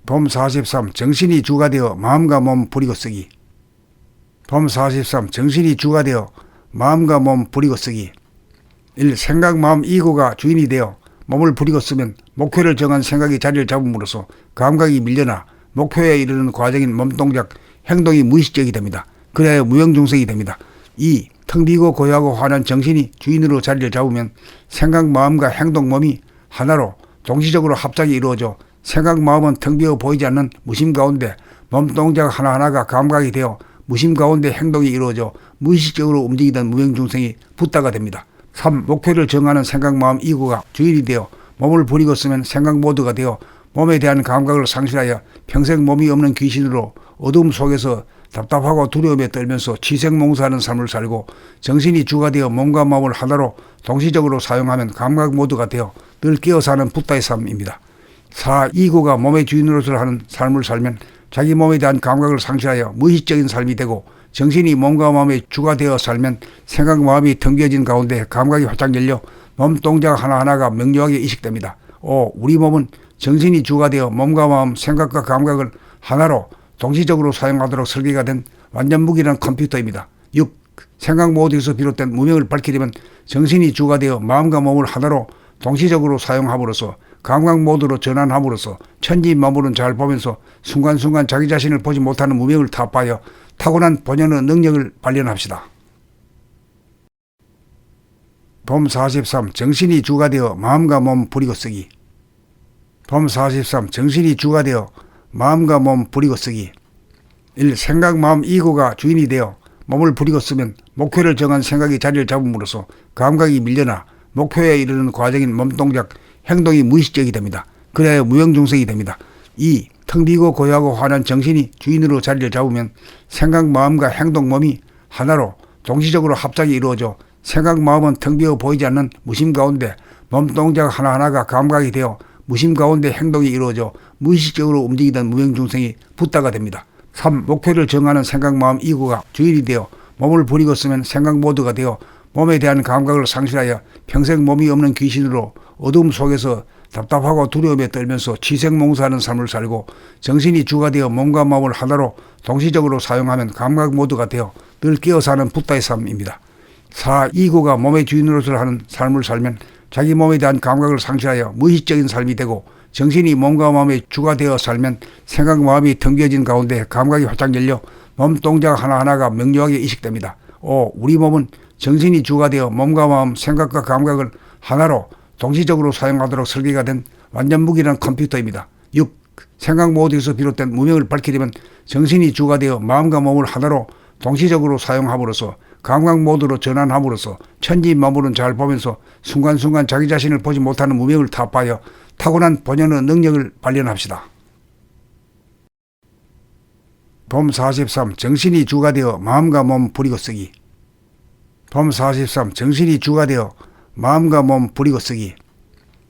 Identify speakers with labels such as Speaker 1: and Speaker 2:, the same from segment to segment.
Speaker 1: 봄 43. 정신이 주가 되어 마음과 몸 부리고 쓰기. 봄 43. 정신이 주가 되어 마음과 몸 부리고 쓰기. 1. 생각, 마음, 이고가 주인이 되어 몸을 부리고 쓰면 목표를 정한 생각이 자리를 잡음으로써 감각이 밀려나 목표에 이르는 과정인 몸동작, 행동이 무의식적이 됩니다. 그래야 무형중생이 됩니다. 2. 텅 비고 고요하고 환한 정신이 주인으로 자리를 잡으면 생각, 마음과 행동, 몸이 하나로 동시적으로 합작이 이루어져 생각, 마음은 텅 비어 보이지 않는 무심 가운데 몸동작 하나하나가 감각이 되어 무심 가운데 행동이 이루어져 무의식적으로 움직이던 무형중생이 붓다가 됩니다. 3. 목표를 정하는 생각, 마음, 이고가 주인이 되어 몸을 부리고 쓰면 생각 모드가 되어 몸에 대한 감각을 상실하여 평생 몸이 없는 귀신으로 어두움 속에서 답답하고 두려움에 떨면서 취생몽사하는 삶을 살고 정신이 주가 되어 몸과 마음을 하나로 동시적으로 사용하면 감각 모드가 되어 늘 깨어 사는 붓다의 삶입니다. 4. 이고가 몸의 주인으로서 하는 삶을 살면 자기 몸에 대한 감각을 상실하여 무의식적인 삶이 되고 정신이 몸과 마음의 주가 되어 살면 생각, 마음이 텅 비어진 가운데 감각이 활짝 열려 몸 동작 하나하나가 명료하게 이식됩니다. 5. 우리 몸은 정신이 주가 되어 몸과 마음, 생각과 감각을 하나로 동시적으로 사용하도록 설계가 된 완전 무기란 컴퓨터입니다. 6. 생각 모드에서 비롯된 무명을 밝히려면 정신이 주가 되어 마음과 몸을 하나로 동시적으로 사용함으로써 감각 모드로 전환함으로써 천지만물은 잘 보면서 순간순간 자기 자신을 보지 못하는 무명을 타파하여 타고난 본연의 능력을 발견합시다. 봄 43. 정신이 주가 되어 마음과 몸 부리고 쓰기. 봄 43. 정신이 주가 되어 마음과 몸 부리고 쓰기. 1. 생각, 마음, 이고가 주인이 되어 몸을 부리고 쓰면 목표를 정한 생각이 자리를 잡음으로써 감각이 밀려나 목표에 이르는 과정인 몸동작, 행동이 무의식적이 됩니다. 그래야 무형중생이 됩니다. 2. 텅 비고 고요하고 환한 정신이 주인으로 자리를 잡으면 생각, 마음과 행동, 몸이 하나로 동시적으로 합작이 이루어져 생각, 마음은 텅 비어 보이지 않는 무심 가운데 몸동작 하나하나가 감각이 되어 무심 가운데 행동이 이루어져 무의식적으로 움직이던 무형중생이 붓다가 됩니다. 3. 목표를 정하는 생각, 마음, 이고가 주인이 되어 몸을 부리고 쓰면 생각 모드가 되어 몸에 대한 감각을 상실하여 평생 몸이 없는 귀신으로 어두움 속에서 답답하고 두려움에 떨면서 취생몽사하는 삶을 살고 정신이 주가 되어 몸과 마음을 하나로 동시적으로 사용하면 감각 모드가 되어 늘 깨어 사는 붓다의 삶입니다. 4. 이고가 몸의 주인으로서 하는 삶을 살면 자기 몸에 대한 감각을 상실하여 무의식적인 삶이 되고 정신이 몸과 마음의 주가 되어 살면 생각, 마음이 텅 비어진 가운데 감각이 활짝 열려 몸 동작 하나하나가 명료하게 이식됩니다. 5. 우리 몸은 정신이 주가 되어 몸과 마음, 생각과 감각을 하나로 동시적으로 사용하도록 설계가 된 완전 무기란 컴퓨터입니다. 6. 생각 모드에서 비롯된 무명을 밝히려면 정신이 주가 되어 마음과 몸을 하나로 동시적으로 사용함으로써 감각 모드로 전환함으로써 천지만물은 잘 보면서 순간순간 자기 자신을 보지 못하는 무명을 타파하여 타고난 본연의 능력을 발견합시다. 봄 43. 정신이 주가 되어 마음과 몸 부리고 쓰기. 봄 43. 정신이 주가 되어 마음과 몸 부리고 쓰기.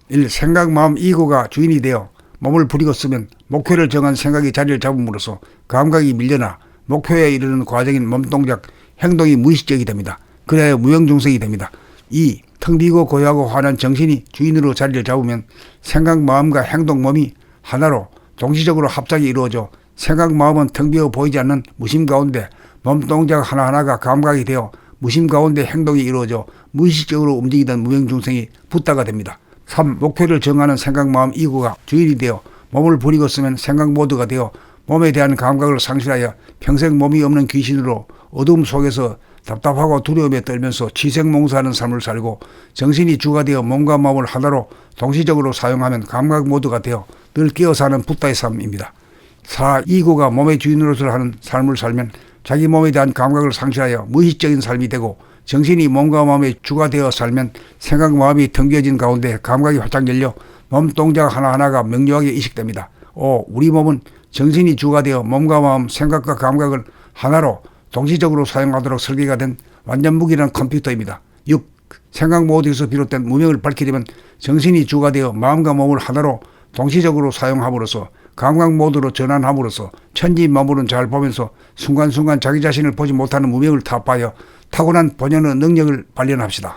Speaker 1: 1. 생각, 마음, 이고가 주인이 되어 몸을 부리고 쓰면 목표를 정한 생각이 자리를 잡음으로써 감각이 밀려나 목표에 이르는 과정인 몸동작, 행동이 무의식적이 됩니다. 그래야 무형중생이 됩니다. 2. 텅 비고 고요하고 환한 정신이 주인으로 자리를 잡으면 생각, 마음과 행동, 몸이 하나로 동시적으로 합작이 이루어져 생각, 마음은 텅 비어 보이지 않는 무심 가운데 몸동작 하나하나가 감각이 되어 무심 가운데 행동이 이루어져 무의식적으로 움직이던 무형중생이 붓다가 됩니다. 3. 목표를 정하는 생각, 마음, 이고가 주인이 되어 몸을 부리고 쓰면 생각 모드가 되어 몸에 대한 감각을 상실하여 평생 몸이 없는 귀신으로 어두움 속에서 답답하고 두려움에 떨면서 취생몽사하는 삶을 살고 정신이 주가 되어 몸과 마음을 하나로 동시적으로 사용하면 감각 모드가 되어 늘 깨어 사는 붓다의 삶입니다. 4. 이고가 몸의 주인으로서 하는 삶을 살면 자기 몸에 대한 감각을 상실하여 무의식적인 삶이 되고 정신이 몸과 마음의 주가 되어 살면 생각, 마음이 텅 비어진 가운데 감각이 활짝 열려 몸 동작 하나하나가 명료하게 이식됩니다. 5. 우리 몸은 정신이 주가 되어 몸과 마음, 생각과 감각을 하나로 동시적으로 사용하도록 설계가 된 완전 무기란 컴퓨터입니다. 6. 생각 모드에서 비롯된 무명을 밝히려면 정신이 주가 되어 마음과 몸을 하나로 동시적으로 사용함으로써 감각 모드로 전환함으로써 천지만물은 잘 보면서 순간순간 자기 자신을 보지 못하는 무명을 타파하여 타고난 본연의 능력을 발견합시다.